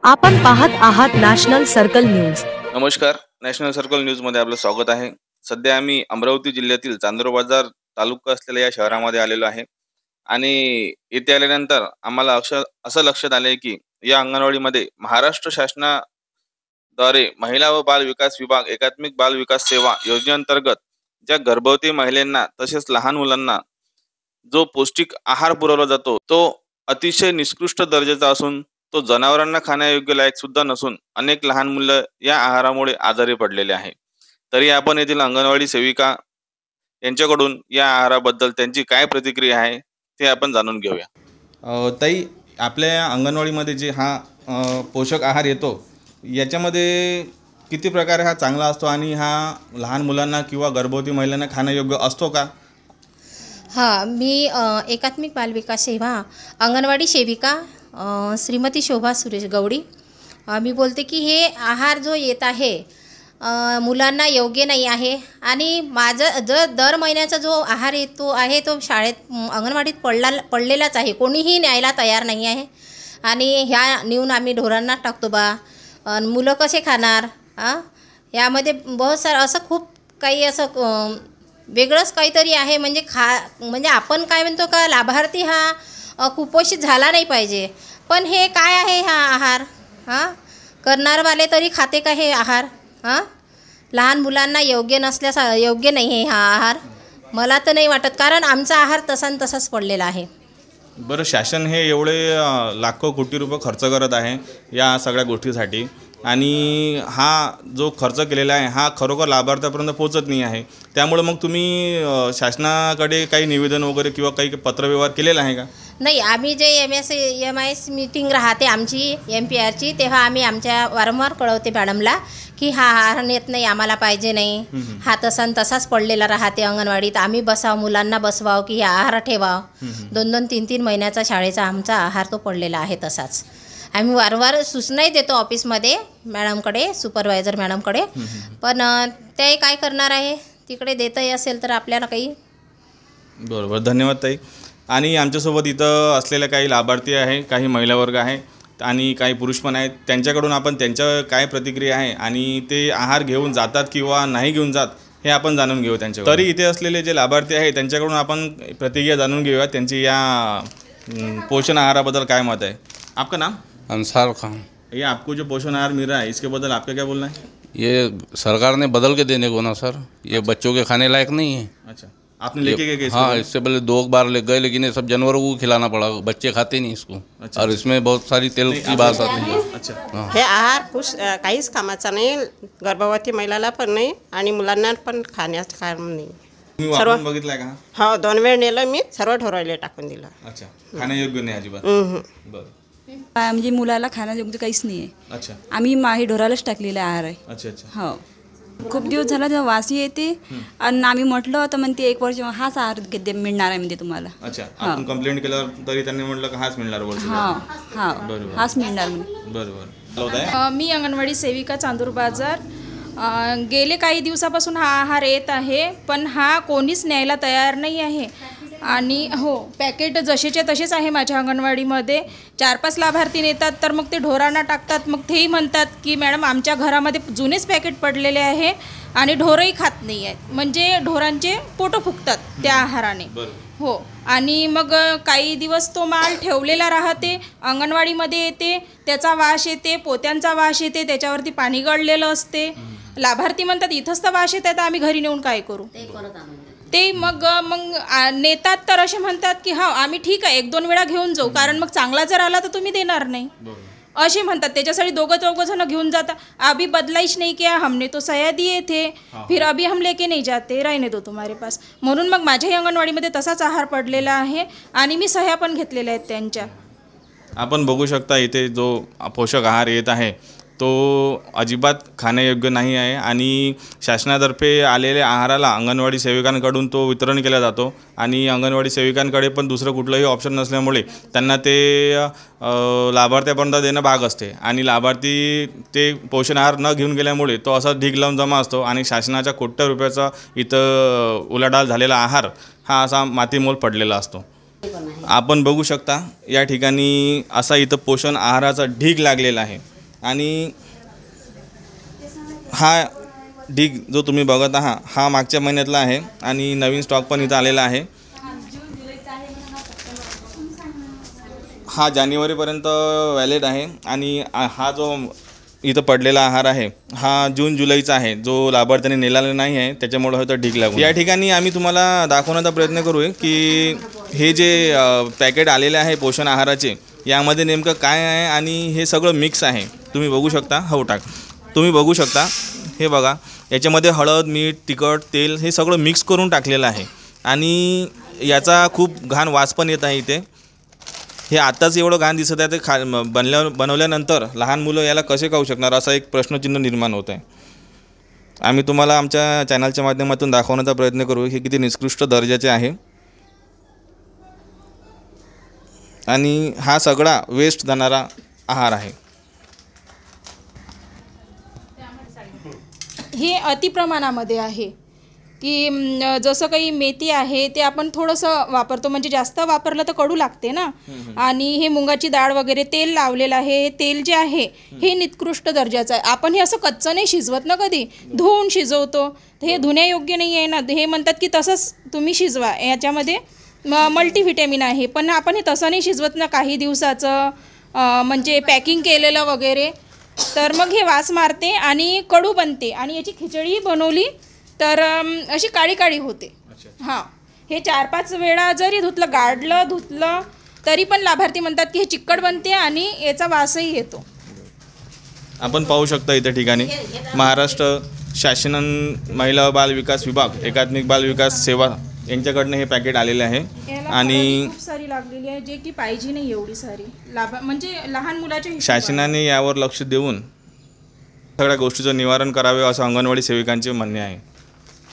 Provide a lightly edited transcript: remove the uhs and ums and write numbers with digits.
आपण पाहत आहात नॅशनल सर्कल न्यूज। नमस्कार, नॅशनल सर्कल न्यूज मध्ये आपलं स्वागत आहे। सध्या आम्ही अमरावती जिल्ह्यातील चांदूर बाजार तालुका असलेल्या या शहरामध्ये आलेलो आहे आणि येथे आल्यानंतर आम्हाला असं लक्षात आले की या अंगणवाडीमध्ये महाराष्ट्र शासनाद्वारे महिला व बाल विकास विभाग एकात्मिक बाल विकास सेवा योजनेअंतर्गत ज्या गर्भवती महिलांना तसेच लहान मुलांना जो पौष्टिक आहार पुरवला जातो तो अतिशय निकृष्ट दर्जाचा असून तो जनावरांना खाण्यायोग्य लायक सुद्धा नसून अनेक लहान मुलं या आहारामुळे आजारी पडलेले आहे। तरी आपण येथील अंगणवाडी सेविका यांच्याकडून या आहाराबद्दल त्यांची काय प्रतिक्रिया आहे ते आपण जाणून घेऊया। ताई, आपल्या अंगणवाडीमध्ये जे हा पोषक आहार येतो याच्यामध्ये किती प्रकारे हा चांगला असतो आणि हा लहान मुलांना किंवा गर्भवती महिलांना खाण्यायोग्य असतो का? मी एकात्मिक बालविकास सेवा अंगणवाडी सेविका श्रीमती शोभा सुरेश गवडी मी बोलते की हे आहार जो येत आहे मुलांना योग्य नाही आहे आणि माझं दर महिन्याचा जो आहार येतो आहे तो शाळेत अंगणवाडीत पडलेलाच आहे, कोणीही न्यायला तयार नाही आहे आणि ह्या नेऊन आम्ही ढोरांना टाकतो मुलं कसे खाणार? यामध्ये बहुत सारं असं खूप काही असं वेगळंच काहीतरी आहे। म्हणजे आपण काय म्हणतो का लाभार्थी हा कुपोषित झाला नाही पाहिजे, पण हे काय आहे हा आहार? करणारवाले तरी खाते का हे आहार? लहान मुलांना योग्य नाही आहे हा आहार, मला तर नाही वाटत, कारण आमचा आहार तसाच पडलेला आहे। बरं, शासन हे एवढे लाखो कोटी रुपये खर्च करत आहे या सगळ्या गोष्टीसाठी आणि हा जो खर्च केलेला आहे हा खरोखर लाभार्थ्यापर्यंत पोहोचत नाही आहे, त्यामुळे मग तुम्ही शासनाकडे काही निवेदन वगैरे किंवा काही पत्रव्यवहार केलेला आहे का? नाही, आम्ही जे MIS मीटिंग राहते आमची MPRची, तेव्हा आम्ही आमच्या वारंवार कळवते मॅडमला की हा आहार नेत नाही, आम्हाला पाहिजे नाही, हा तसाच पडलेला राहते अंगणवाडीत, आम्ही मुलांना बसवावं की आहार ठेवावं। 2-2, 3-3 महिन्याचा शाळेचा आमचा आहार तो पडलेला आहे तसाच। आम्ही वारंवार सूचनाही देतो ऑफिसमध्ये मॅडमकडे, सुपरवायझर मॅडमकडे, पण ते काय करणार आहे, तिकडे देतही असेल तर आपल्याला काही। बरोबर, धन्यवाद ताई। आणि आमच्यासोबत इथं असलेल्या काही लाभार्थी आहे, काही महिला वर्ग आहे आणि काही पुरुष पण आहेत, त्यांच्याकडून आपण त्यांच्या काय प्रतिक्रिया आहे आणि ते आहार घेऊन जातात किंवा नाही घेऊन जात हे आपण जाणून घेऊ त्यांच्याकडून। तरी इथे असलेले जे लाभार्थी आहे त्यांच्याकडून आपण प्रतिक्रिया जाणून घेऊया, त्यांची या पोषण आहाराबद्दल काय मत है। आपका नाम? अंसार खान। ये आपको जो पोषण आहार मिल रहा है इसके बदल आपका क्या बोलना है? ये सरकार ने बदल के देने को ना सर, ये बच्चों के खाने लायक नहीं है। अच्छा, आपने लेके गए? हाँ, इससे पहले 2 बार ले गए, लेकिन ये सब जानवरों को खिलाना पड़ा, बच्चे खाते नहीं इसको। अच्छा, और इसमें बहुत सारी तेल की बात आती है। अच्छा, हे आहार काहीच कामाचा नाही, गर्भवती महिलाला पण नाही आणि मुलांना पण खाण्याचं काम नाही। तुम्ही वापरून बघितलाय का? हो, 2 वेळ नेलं मी, सर्व ढोरायला टाकून दिलं। अच्छा, खाण्यायोग्य नाही अजिबात? बरं, म्हणजे मुलाला खाण्यायोग्य काहीच नाही आहे। अच्छा, आम्ही माही ढोरालाच टाकलेला आहार आहे। अच्छा अच्छा, हो, खूप दिवस झाला तेव्हा वासी येते आणि आम्ही म्हटलं तर म्हणते 1 वर्ष हाच आहार मिळणार आहे म्हणजे तुम्हाला। अच्छा, आपण कंप्लेंट केल्यावर तरी त्यांनी म्हटलं की हाच मिळणार वर्ष? हाच मिळणार म्हणे। बरोबर। मी अंगणवाडी सेविका चांदूर बाजार, गेले काही दिवसापासून हा आहार येत आहे, पण हा कोणीच न्यायला तयार नाही आहे आणि हो, पॅकेट जसेच्या तसेच आहे माझ्या अंगणवाडीमध्ये। 4-5 लाभार्थी नेतात तर मग ते ढोरांना टाकतात, मग तेही म्हणतात की मॅडम आमच्या घरामध्ये जुनेच पॅकेट पडलेले आहे आणि ढोरही खात नाही आहेत, म्हणजे ढोरांचे पोटं फुगतात त्या आहाराने। हो, आणि मग काही दिवस तो माल ठेवलेला राहते, अंगणवाडीमध्ये येते, त्याचा वास येते, पोत्यांचा वास येते, त्याच्यावरती पाणी गळलेलं असते। लाभार्थी म्हणतात इथंच तर वास येत आहे तर आम्ही घरी नेऊन काय करू? ते मग नेतात तर असे म्हणतात की हा आम्ही ठीक आहे 1-2 वेळा घेऊन जाऊ, कारण मग चांगला जर आला तर तुम्ही देणार नाही असे म्हणतात। त्याच्यासाठी 2-3 जण घेऊन जातात, अभी बदलाईच नाही किया हमने तो सया दिए थे, फिर अभी हम लेके नहीं जाते, रहने दो तुम्हारे पास। म्हणून मग माझ्याही अंगणवाडीमध्ये तसाच आहार पडलेला आहे आणि मी सह्या पण घेतलेल्या आहेत त्यांच्या। आपण बघू शकता इथे जो पोषक आहार येत आहे तो अजिबात खाण्यायोग्य नाही आहे आणि शासनातर्फे आलेल्या आहाराला अंगणवाडी सेविकांकडून तो वितरण केला जातो आणि अंगणवाडी सेविकांकडे पण दुसरं कुठलंही ऑप्शन नसल्यामुळे त्यांना ते लाभार्थ्यापर्यंत देणं भाग असते आणि लाभार्थी ते पोषण आहार न घेऊन गेल्यामुळे तो असा ढीग लावून जमा असतो आणि शासनाच्या कोट्या रुपयाचा इथं उलाढाल झालेला आहार हा असा मातीमोल पडलेला असतो। आपण बघू शकता या ठिकाणी असा इथं पोषण आहाराचा ढीग लागलेला आहे। आणि हा ढीग जो तुम्ही बघत आहात हा मागच्या महिन्यातला आहे आणि नवीन स्टॉक पण इथं आलेला आहे. हा जानेवारीपर्यंत व्हॅलिड आहे आणि हा जो इथं पडलेला आहार आहे हा जून जुलैचा आहे, जो लाभार्थ्यांनी नेलेला नाही आहे, त्याच्यामुळे होतं ढीग लागून. या ठिकाणी आम्ही तुम्हाला दाखवण्याचा प्रयत्न करू की हे जे पॅकेट आलेले आहे पोषण आहाराचे, यामध्ये नेमकं काय आहे आणि हे सगळं मिक्स आहे. तुम्ही बघू शकता. हो टाक. तुम्ही बघू शकता. हे बघा, याच्यामध्ये हळद, मीठ, तिखट, तेल हे सगळं मिक्स करून टाकलेलं आहे आणि याचा खूप घाण वास पण येत आहे इथे. हे आत्ताच एवढं घाण दिसत आहे, ते बनवल्यानंतर लहान मुलं याला कसे खाऊ शकणार असा एक प्रश्नचिन्ह निर्माण होत आहे. आम्ही तुम्हाला आमच्या चॅनलच्या माध्यमातून दाखवण्याचा प्रयत्न करू हे किती निकृष्ट दर्जाचे आहे आणि हा सगळा वेस्ट जाणारा आहार आहे. हे अतिप्रमाणामध्ये आहे की जसं काही मेथी आहे ते आपण थोडंसं वापरतो, म्हणजे जास्त वापरलं तर कडू लागते ना. आणि हे मुगाची डाळ वगैरे तेल लावलेलं आहे, हे तेल जे आहे हे निकृष्ट दर्जाचं आहे. आपण हे असं कच्चं नाही शिजवत ना, कधी धुवून शिजवतो, तर हे धुण्यायोग्य नाही आहे ना. हे म्हणतात की तसंच तुम्ही शिजवा, याच्यामध्ये मल्टीव्हिटॅमिन आहे, पण आपण हे तसं नाही शिजवत ना, काही दिवसाचं म्हणजे पॅकिंग केलेलं वगैरे, तर मग हे वास मारते आणि कडू बनते आणि याची खिचडी बनवली तर अशी काळी काळी होते. हां, हे 4-5 वेळा जरी धुतलं तरी पण लाभार्थी म्हणतात की हे चिकट बनते आणि याचा वासही येतो. आपण पाहू शकता इथे ठिकाणी महाराष्ट्र शासन महिला बाल विकास विभाग, एकात्मिक बाल विकास सेवा यांच्याकडनं हे पॅकेट आलेले आहे आणि खूप सारी लागलेली आहे, जे की पाहिजे नाही एवढी सारी म्हणजे लहान मुलाच्या शासनाने यावर लक्ष देऊन सगळ्या गोष्टीचं निवारण करावे असं अंगणवाडी सेविकांचे म्हणणे आहे.